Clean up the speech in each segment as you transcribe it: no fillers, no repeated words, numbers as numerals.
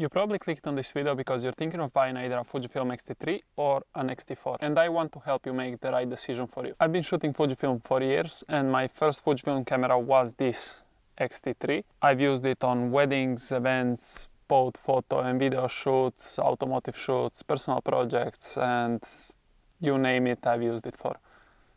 You probably clicked on this video because you're thinking of buying either a Fujifilm X-T3 or an X-T4, and I want to help you make the right decision for you. I've been shooting Fujifilm for years, and my first Fujifilm camera was this X-T3. I've used it on weddings, events, both photo and video shoots, automotive shoots, personal projects, and you name it, I've used it for.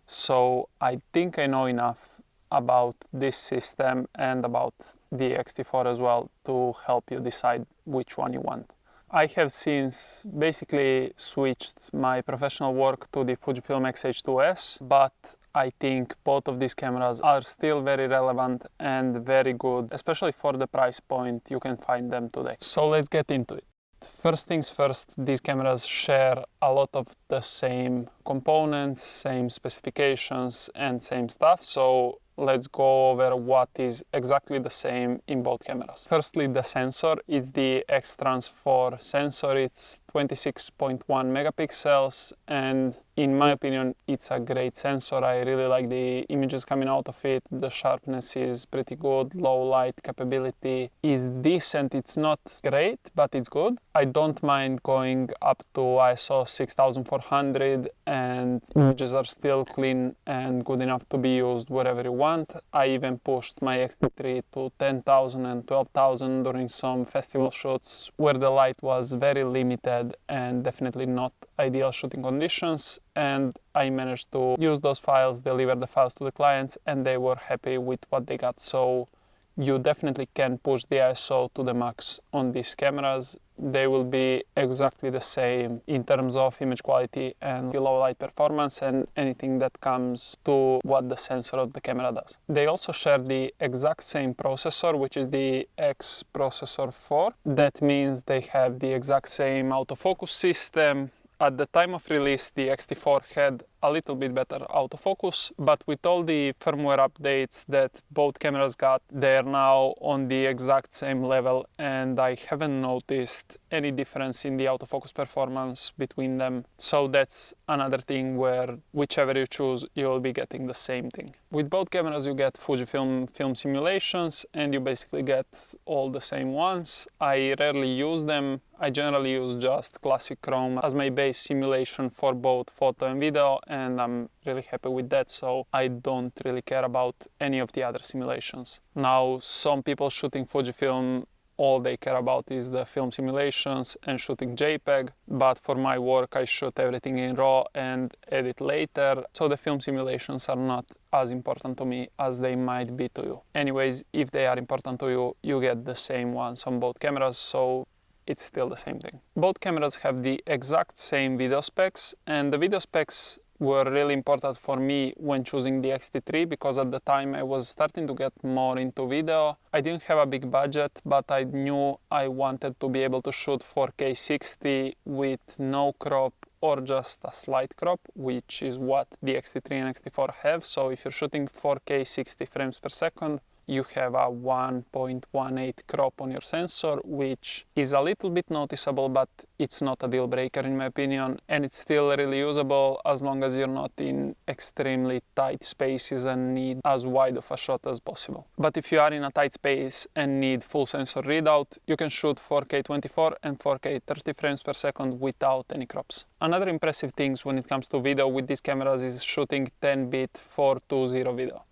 So I think I know enough about this system and about the X-T4 as well to help you decide which one you want. I have since basically switched my professional work to the Fujifilm X-H2S, but I think both of these cameras are still very relevant and very good, especially for the price point you can find them today. So let's get into it. First things first, these cameras share a lot of the same components, same specifications and same stuff. So let's go over what is exactly the same in both cameras. Firstly, the sensor is the X-Trans4 sensor. It's 26.1 megapixels, and in my opinion, it's a great sensor. I really like the images coming out of it. The sharpness is pretty good. Low light capability is decent. It's not great, but it's good. I don't mind going up to ISO 6400, and images are still clean and good enough to be used wherever you want. I even pushed my X-T3 to 10,000 and 12,000 during some festival shoots where the light was very limited and definitely not ideal shooting conditions, and I managed to use those files, deliver the files to the clients, and they were happy with what they got. So you definitely can push the ISO to the max on these cameras. They will be exactly the same in terms of image quality and low light performance and anything that comes to what the sensor of the camera does. They also share the exact same processor, which is the X processor 4. That means they have the exact same autofocus system. At the time of release, the X-T4 had a little bit better autofocus, but with all the firmware updates that both cameras got, they are now on the exact same level, and I haven't noticed any difference in the autofocus performance between them. So that's another thing where whichever you choose, you'll be getting the same thing. With both cameras, you get Fujifilm film simulations, and you basically get all the same ones. I rarely use them. I generally use just classic Chrome as my base simulation for both photo and video, and I'm really happy with that, so I don't really care about any of the other simulations. Now, some people shooting Fujifilm, all they care about is the film simulations and shooting JPEG, but for my work I shoot everything in RAW and edit later, so the film simulations are not as important to me as they might be to you. Anyways, if they are important to you, you get the same ones on both cameras, so it's still the same thing. Both cameras have the exact same video specs, and the video specs were really important for me when choosing the X-T3 because at the time I was starting to get more into video. I didn't have a big budget, but I knew I wanted to be able to shoot 4K 60 with no crop or just a slight crop, which is what the X-T3 and X-T4 have. So if you're shooting 4K 60 frames per second, you have a 1.18 crop on your sensor, which is a little bit noticeable, but it's not a deal breaker in my opinion, and it's still really usable as long as you're not in extremely tight spaces and need as wide of a shot as possible. But if you are in a tight space and need full sensor readout, you can shoot 4K 24 and 4K 30 frames per second without any crops. Another impressive thing when it comes to video with these cameras is shooting 10-bit 420 video.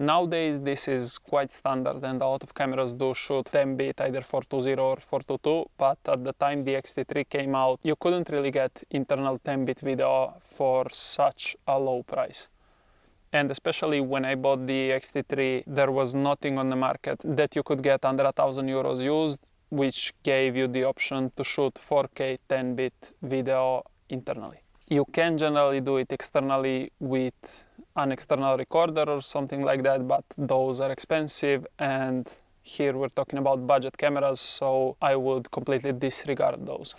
Nowadays, this is quite standard, and a lot of cameras do shoot 10-bit, either 420 or 422, but at the time the X-T3 came out, you couldn't really get internal 10-bit video for such a low price. And especially when I bought the X-T3, there was nothing on the market that you could get under €1,000 used, which gave you the option to shoot 4K 10-bit video internally. You can generally do it externally with an external recorder or something like that, but those are expensive, and here we're talking about budget cameras, so I would completely disregard those.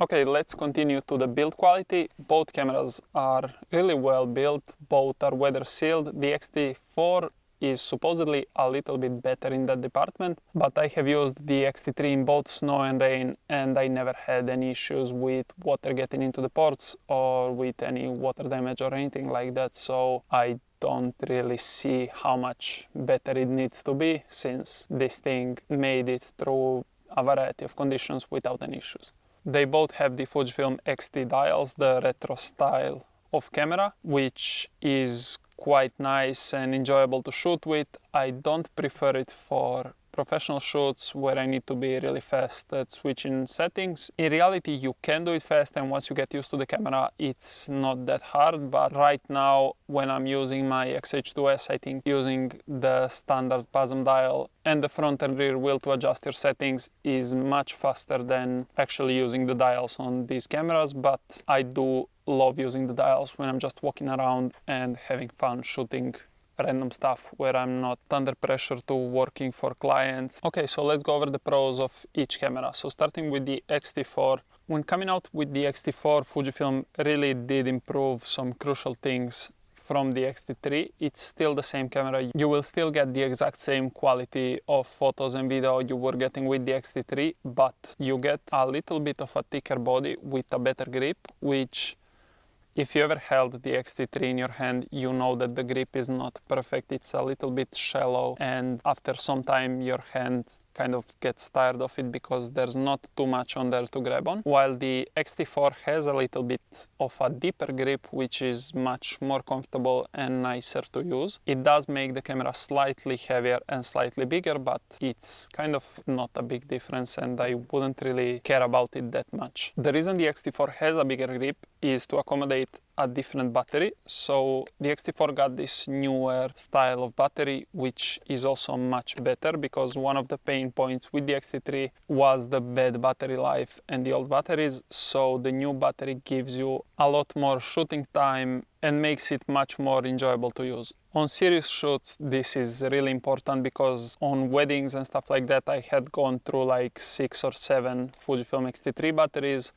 Okay, let's continue to the build quality. Both cameras are really well built, both are weather sealed. The X-T4 is supposedly a little bit better in that department, but I have used the X-T3 in both snow and rain, and I never had any issues with water getting into the ports or with any water damage or anything like that, so I don't really see how much better it needs to be, since this thing made it through a variety of conditions without any issues. They both have the Fujifilm X-T dials, the retro style of camera, which is quite nice and enjoyable to shoot with. I don't prefer it for professional shoots where I need to be really fast at switching settings. In reality, you can do it fast, and once you get used to the camera, it's not that hard. But right now, when I'm using my X-H2S, I think using the standard PASM dial and the front and rear wheel to adjust your settings is much faster than actually using the dials on these cameras. But I do love using the dials when I'm just walking around and having fun shooting random stuff where I'm not under pressure to working for clients. Okay, so let's go over the pros of each camera. So starting with the X-T4. When coming out with the X-T4, Fujifilm really did improve some crucial things from the X-T3. It's still the same camera. You will still get the exact same quality of photos and video you were getting with the X-T3, but you get a little bit of a thicker body with a better grip, which if you ever held the X-T3 in your hand, you know that the grip is not perfect. It's a little bit shallow, and after some time your hand kind of gets tired of it because there's not too much on there to grab on. While the X-T4 has a little bit of a deeper grip, which is much more comfortable and nicer to use. It does make the camera slightly heavier and slightly bigger, but it's kind of not a big difference, and I wouldn't really care about it that much. The reason the X-T4 has a bigger grip is to accommodate a different battery. So the X-T4 got this newer style of battery, which is also much better, because one of the pain points with the X-T3 was the bad battery life and the old batteries. So the new battery gives you a lot more shooting time and makes it much more enjoyable to use. On serious shoots, this is really important, because on weddings and stuff like that, I had gone through like 6 or 7 Fujifilm X-T3 batteries,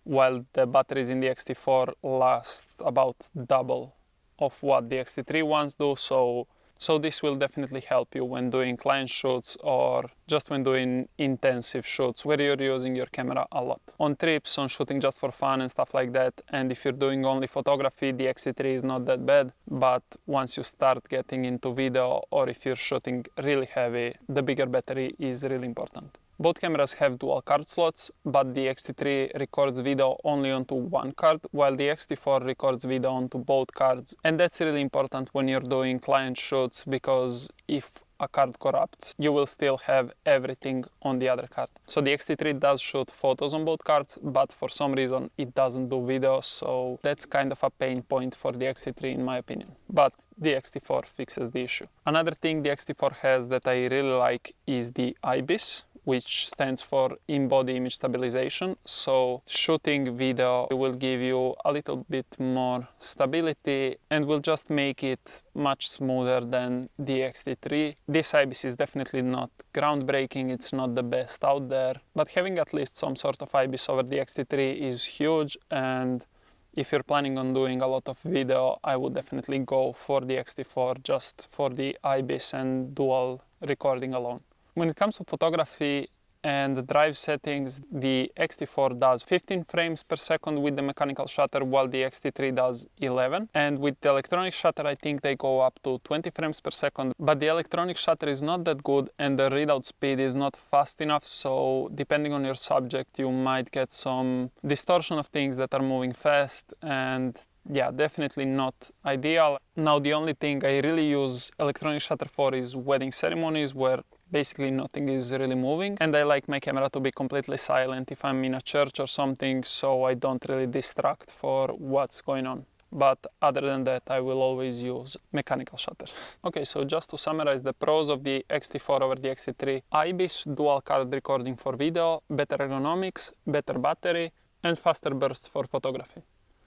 while the batteries in the X-T4 last about double of what the X-T3 ones do. So this will definitely help you when doing client shoots or just when doing intensive shoots where you're using your camera a lot. On trips, on shooting just for fun and stuff like that, and if you're doing only photography, the X-T3 is not that bad. But once you start getting into video, or if you're shooting really heavy, the bigger battery is really important. Both cameras have dual card slots, but the X-T3 records video only onto one card, while the X-T4 records video onto both cards. And that's really important when you're doing client shoots, because if a card corrupts, you will still have everything on the other card. So the X-T3 does shoot photos on both cards, but for some reason it doesn't do video, so that's kind of a pain point for the X-T3 in my opinion. But the X-T4 fixes the issue. Another thing the X-T4 has that I really like is the IBIS, which stands for in-body image stabilization. So shooting video will give you a little bit more stability and will just make it much smoother than the X-T3. This IBIS is definitely not groundbreaking, it's not the best out there, but having at least some sort of IBIS over the X-T3 is huge, and if you're planning on doing a lot of video, I would definitely go for the X-T4 just for the IBIS and dual recording alone. When it comes to photography and the drive settings, the X-T4 does 15 frames per second with the mechanical shutter, while the X-T3 does 11. And with the electronic shutter, I think they go up to 20 frames per second. But the electronic shutter is not that good, and the readout speed is not fast enough. So depending on your subject, you might get some distortion of things that are moving fast, and yeah, definitely not ideal. Now, the only thing I really use electronic shutter for is wedding ceremonies, where basically nothing is really moving, and I like my camera to be completely silent if I'm in a church or something, so I don't really distract for what's going on. But other than that, I will always use mechanical shutter. Okay, so just to summarize the pros of the X-T4 over the X-T3: IBIS, dual card recording for video, better ergonomics, better battery, and faster burst for photography.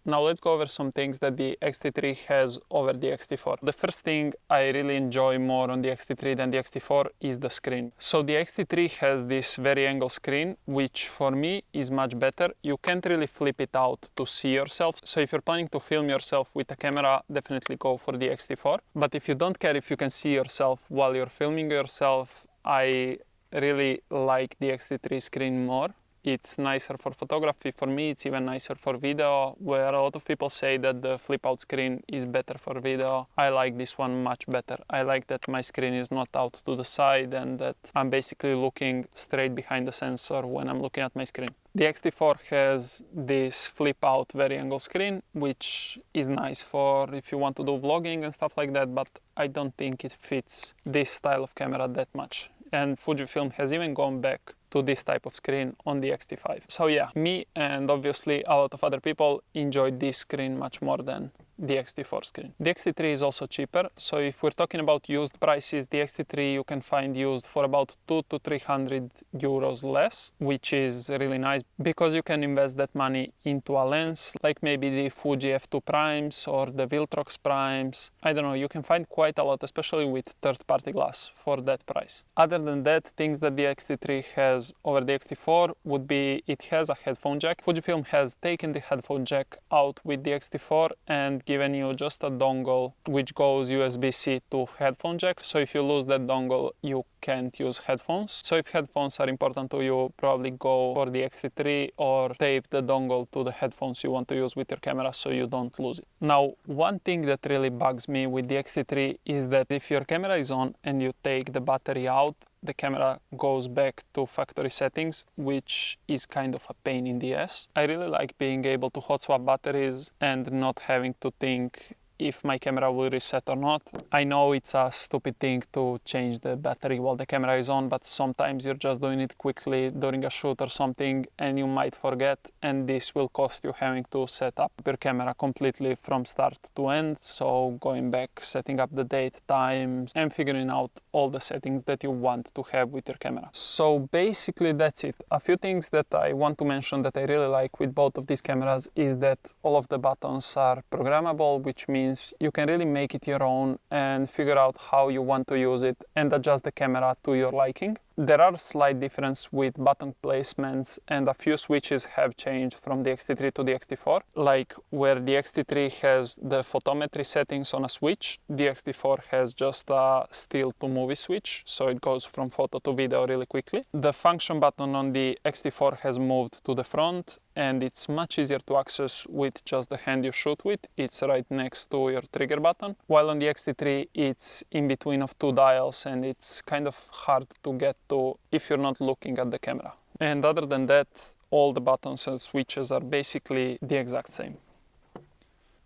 Now let's go over some things that the X-T3 has over the X-T4. The first thing I really enjoy more on the X-T3 than the X-T4 is the screen. So the X-T3 has this very angle screen, which for me is much better. You can't really flip it out to see yourself. So if you're planning to film yourself with a camera, definitely go for the X-T4. But if you don't care if you can see yourself while you're filming yourself, I really like the X-T3 screen more. It's nicer for photography. For me, it's even nicer for video, where a lot of people say that the flip out screen is better for video. I like this one much better. I like that my screen is not out to the side and that I'm basically looking straight behind the sensor when I'm looking at my screen. The X-T4 has this flip out very angle screen, which is nice for if you want to do vlogging and stuff like that, but I don't think it fits this style of camera that much. And Fujifilm has even gone back to this type of screen on the X-T5. So yeah, me and obviously a lot of other people enjoyed this screen much more than the X-T4 screen. The X-T3 is also cheaper, so if we're talking about used prices, the X-T3 you can find used for about 200 to 300 euros less, which is really nice because you can invest that money into a lens, like maybe the Fuji f2 primes or the Viltrox primes. I don't know, you can find quite a lot, especially with third-party glass for that price. Other than that, things that the X-T3 has over the X-T4 would be it has a headphone jack. Fujifilm has taken the headphone jack out with the X-T4 and given you just a dongle which goes USB-C to headphone jack. So if you lose that dongle, you can't use headphones. So if headphones are important to you, probably go for the X-T3 or tape the dongle to the headphones you want to use with your camera so you don't lose it. Now, one thing that really bugs me with the X-T3 is that if your camera is on and you take the battery out, the camera goes back to factory settings, which is kind of a pain in the ass. I really like being able to hot swap batteries and not having to think if my camera will reset or not. I know it's a stupid thing to change the battery while the camera is on, but sometimes you're just doing it quickly during a shoot or something and you might forget, and this will cost you having to set up your camera completely from start to end. So going back, setting up the date, times, and figuring out all the settings that you want to have with your camera. So basically that's it. A few things that I want to mention that I really like with both of these cameras is that all of the buttons are programmable, which means you can really make it your own and figure out how you want to use it and adjust the camera to your liking. There are slight differences with button placements and a few switches have changed from the X-T3 to the X-T4. Like where the X-T3 has the photometry settings on a switch, the X-T4 has just a still to movie switch, so it goes from photo to video really quickly. The function button on the X-T4 has moved to the front and it's much easier to access with just the hand you shoot with. It's right next to your trigger button, while on the X-T3 it's in between of two dials and it's kind of hard to get to if you're not looking at the camera. And other than that, all the buttons and switches are basically the exact same.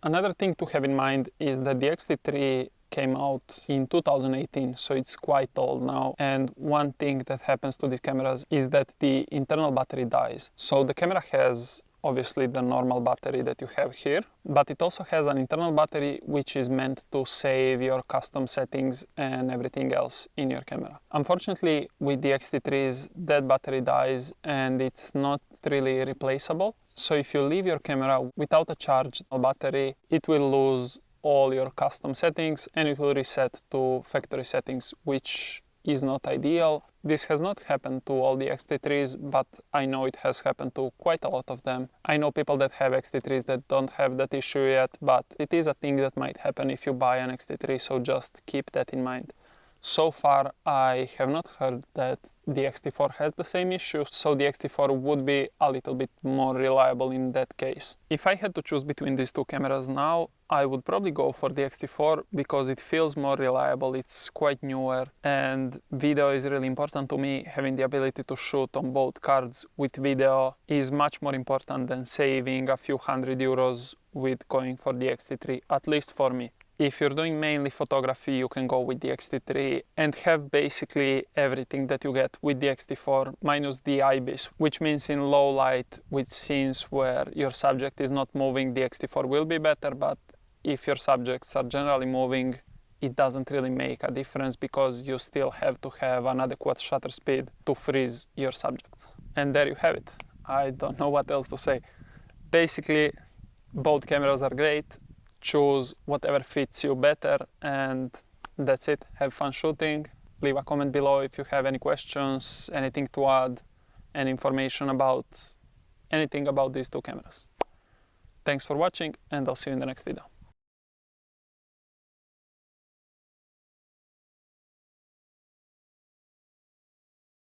Another thing to have in mind is that the X-T3 came out in 2018, so it's quite old now. And one thing that happens to these cameras is that the internal battery dies. So the camera has obviously the normal battery that you have here, but it also has an internal battery which is meant to save your custom settings and everything else in your camera. Unfortunately, with the X-T3s, that battery dies and it's not really replaceable. So if you leave your camera without a charged battery, it will lose all your custom settings and it will reset to factory settings, which is not ideal. This has not happened to all the X-T3s, but I know it has happened to quite a lot of them. I know people that have X-T3s that don't have that issue yet, but it is a thing that might happen if you buy an X-T3, so just keep that in mind. So far, I have not heard that the X-T4 has the same issue, so the X-T4 would be a little bit more reliable in that case. If I had to choose between these two cameras now, I would probably go for the X-T4 because it feels more reliable, it's quite newer, and video is really important to me. Having the ability to shoot on both cards with video is much more important than saving a few €100 with going for the X-T3, at least for me. If you're doing mainly photography, you can go with the X-T3 and have basically everything that you get with the X-T4 minus the IBIS, which means in low light with scenes where your subject is not moving, the X-T4 will be better, but if your subjects are generally moving, it doesn't really make a difference because you still have to have an adequate shutter speed to freeze your subjects. And there you have it. I don't know what else to say. Basically, Both cameras are great. Choose whatever fits you better, and that's it. Have fun shooting. Leave a comment below if you have any questions, anything to add, any information about anything about these two cameras. Thanks for watching, and I'll see you in the next video.